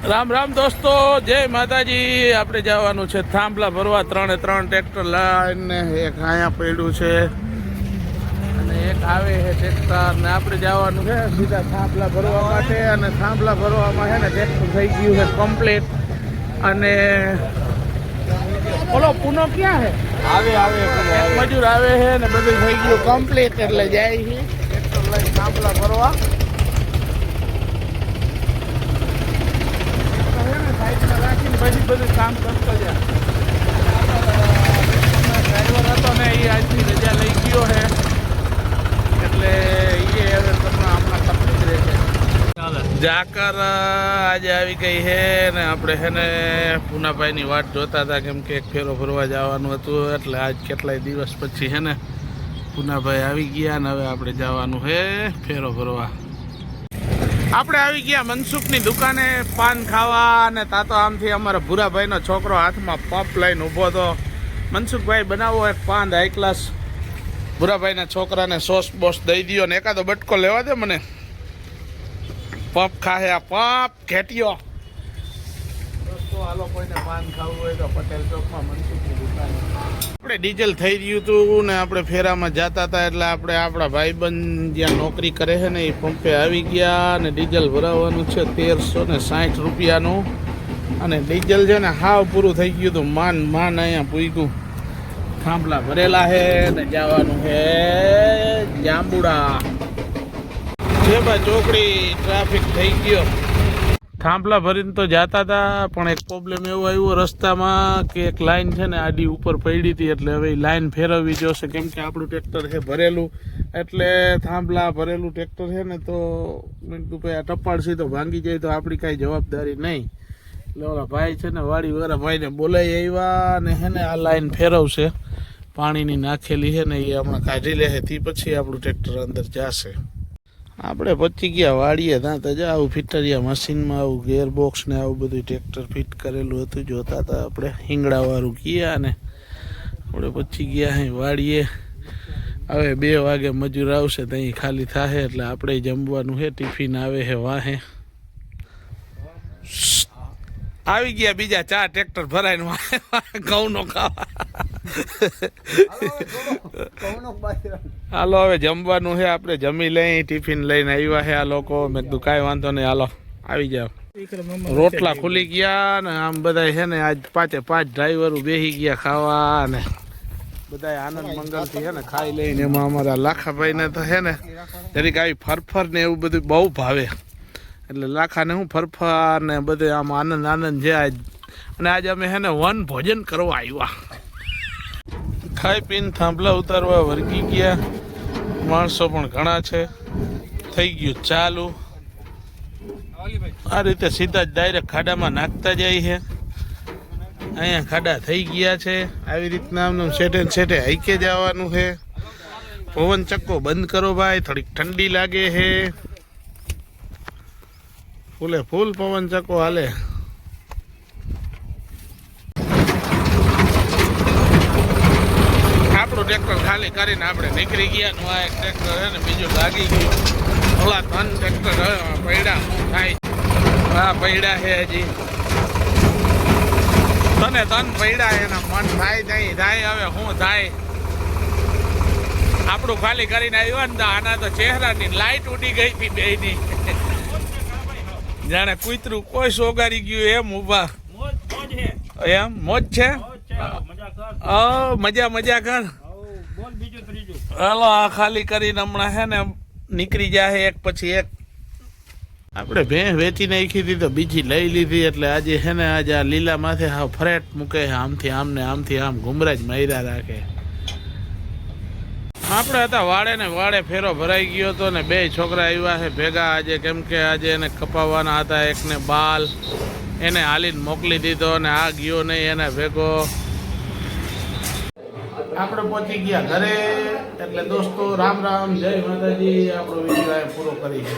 રામ રામ દોસ્તો, જય માતાજી। આપણે જવાનું છે થાંભલા ભરવા। 3 ટ્રેક્ટર લાઈને એક અહીંયા પડ્યું છે અને એક આવે છે ટ્રેક્ટર ને આપણે જવાનું છે સીધા થાંભલા ભરવા માટે। અને થાંભલા ભરવામાં છે ને ટ્રેક્ટર થઈ ગયું છે કમ્પ્લીટ। અને ઓલો પૂનો ક્યાં છે? આવે મજૂર આવે છે ને બધું થઈ ગયું કમ્પ્લીટ, એટલે જાય છે ટ્રેક્ટર લઈને થાંભલા ભરવા। પછી બધું કામ કરતો જાય। ડ્રાઈવર હતો ને એ આજની રજા લઈ ગયો છે, એટલે એ હવે હમણાં તકલીફ રહે છે। ઝાકર આજે આવી ગઈ છે ને આપણે છે ને પૂનાભાઈની વાટ જોતા હતા, કેમ કે એક ફેરો ફરવા જવાનું હતું। એટલે આજ કેટલાય દિવસ પછી છે ને પૂનાભાઈ આવી ગયા ને હવે આપણે જવાનું છે ફેરો ફરવા। આપણે આવી ગયા મનસુખની દુકાને પાન ખાવા, અને તા તો આમથી અમારા ભૂરાભાઈનો છોકરો હાથમાં પંપ લઈને ઊભો હતો। મનસુખભાઈ બનાવો એક પાન હાઈ ક્લાસ, ભૂરાભાઈના છોકરાને સોસ બોસ દઈ દો ને એકાદો બટકો લેવા દે મને। પંપ ખાહે આ પંપ ઘેટિયો દોસ્તો, હાલો કોઈને પાન ખાવું હોય તો પટેલ ચોકમાં મનસુખની દુકાને। આપણે ડીઝલ થઈ રહ્યું હતું ને આપણે ફેરામાં જતા હતા, એટલે આપણે આપણા ભાઈબંધ જ્યાં નોકરી કરે છે ને એ પંપે આવી ગયા અને ડીઝલ ભરાવવાનું છે 1360 રૂપિયાનું। અને ડીઝલ છે ને હાવ પૂરું થઈ ગયું હતું, માન અહીંયા પૂગ્યું। થાંભલા ભરેલા છે ને જવાનું છે જાંબુડા જેબા ચોકડી। ટ્રાફિક થઈ ગયો, થાંભલા ભરીને તો જતા હતા, પણ એક પ્રોબ્લેમ એવો આવ્યો રસ્તામાં કે એક લાઈન છે ને આડી ઉપર પડી હતી, એટલે હવે લાઈન ફેરવવી જોશે, કેમ કે આપણું ટ્રેક્ટર છે ભરેલું। એટલે થાંભલા ભરેલું ટ્રેક્ટર છે ને, તો મેં કીધું ભાઈ આ ટપાડશી તો ભાંગી જાય તો આપણી કાંઈ જવાબદારી નહીં। એટલે ઓલા ભાઈ છે ને વાડીવાળા ભાઈને બોલાવી આવ્યા અને છે ને આ લાઈન ફેરવશે, પાણીની નાખેલી છે ને એ હમણાં કાઢી લે છે, તે પછી આપણું ટ્રેક્ટર અંદર જશે। આપણે પચી ગયા વાડીએ, ત્યાં તો જ આવું ફિટરિયા મશીનમાં આવું ગેરબોક્સ ને આવું બધું ટ્રેક્ટર ફિટ કરેલું હતું, જોતા હતા આપણે હિંગડાવાળું ગયા ને આપણે પચી ગયા અહીં વાડીએ। હવે 2 વાગે મજૂર આવશે તો અહીં ખાલી થશે, એટલે આપણે જમવાનું છે। ટિફિન આવે છે વાહે। આવી ગયા બીજા 4 ટ્રેક્ટર ભરાઈને ઘઉંનો ખાવા। હાલો હવે જમવાનું છે, આપણે જમી લઈ, ટિફિન લઈને આવ્યા છે આ લોકો। મેં કીધું કાંઈ વાંધો નહીં, હાલો આવી જાવ। રોટલા ખુલી ગયા ને આમ બધા છે ને આજ 5 ડ્રાઈવરો બેસી ગયા ખાવા, અને બધા આનંદ મંગલથી છે ને ખાઈ લઈને। એમાં અમારા લાખાભાઈને તો છે ને જરીક આવી ફરફર ને એવું બધું બહુ ભાવે, એટલે લાખાને હું ફરફર ને બધે આમ આનંદ છે આજ। અને આજે અમે છે ને વન ભોજન કરવા આવ્યા। ખાઈ પીને થાંભલા ઉતારવા વર્ગી ગયા, માણસો પણ ઘણા છે। થઈ ગયું ચાલુ, આ રીતે સીધા જ ડાયરેક્ટ ખાડામાં નાખતા જાય છે। અહીંયા ખાડા થઈ ગયા છે, આવી રીતના આમનું સેટે હાઈકે જવાનું છે। પવન ચક્કો બંધ કરો ભાઈ, થોડીક ઠંડી લાગે છે। ફૂલે ફૂલ પવન ચક્કો હાલે। આપણું ટ્રેક્ટર ખાલી કરીને આપણે નીકળી ગયા નું આ એક ટ્રેક્ટર છે ને બીજું લાગી ગયું। ઓલા 3 ટ્રેક્ટર પૈડા થાય, હા પૈડા છે હજી તને 3 પૈડા એના મન થાય નહીં થાય, હવે શું થાય। આપણું ખાલી કરીને આવ્યો ને આના તો ચહેરાની લાઈટ ઉડી ગઈ હતી બેયની, જાણે કૂતરું કોઈ સોગારી ગયું એમ ઊભા। એમ મોજ છે, મજા કર। હાલો આ ખાલી કરીને હમણાં છે ને નીકળી જાય એક પછી એક। આપણે ભેંસ વેચી નાખી હતી તો બીજી લઈ લીધી, એટલે આજે છે ને આજે આ લીલા માથે હા ફરેટ મૂકે, આમથી આમ ને આમથી આમ ઘુમરાજ માર્યા રાખે। આપણે હતા વાડે ને વાડે ફેરો ભરાઈ ગયો હતો ને 2 છોકરા આવ્યા છે ભેગા આજે, કેમ કે આજે એને કપાવવાના હતા એકને બાલ, એને હાલીને મોકલી દીધો અને આ ગયો નહીં એને ભેગો। આપણે પહોંચી ગયા ઘરે, એટલે દોસ્તો રામ રામ, જય માતાજી। આપણો વિડીયો પૂરો કરી છે।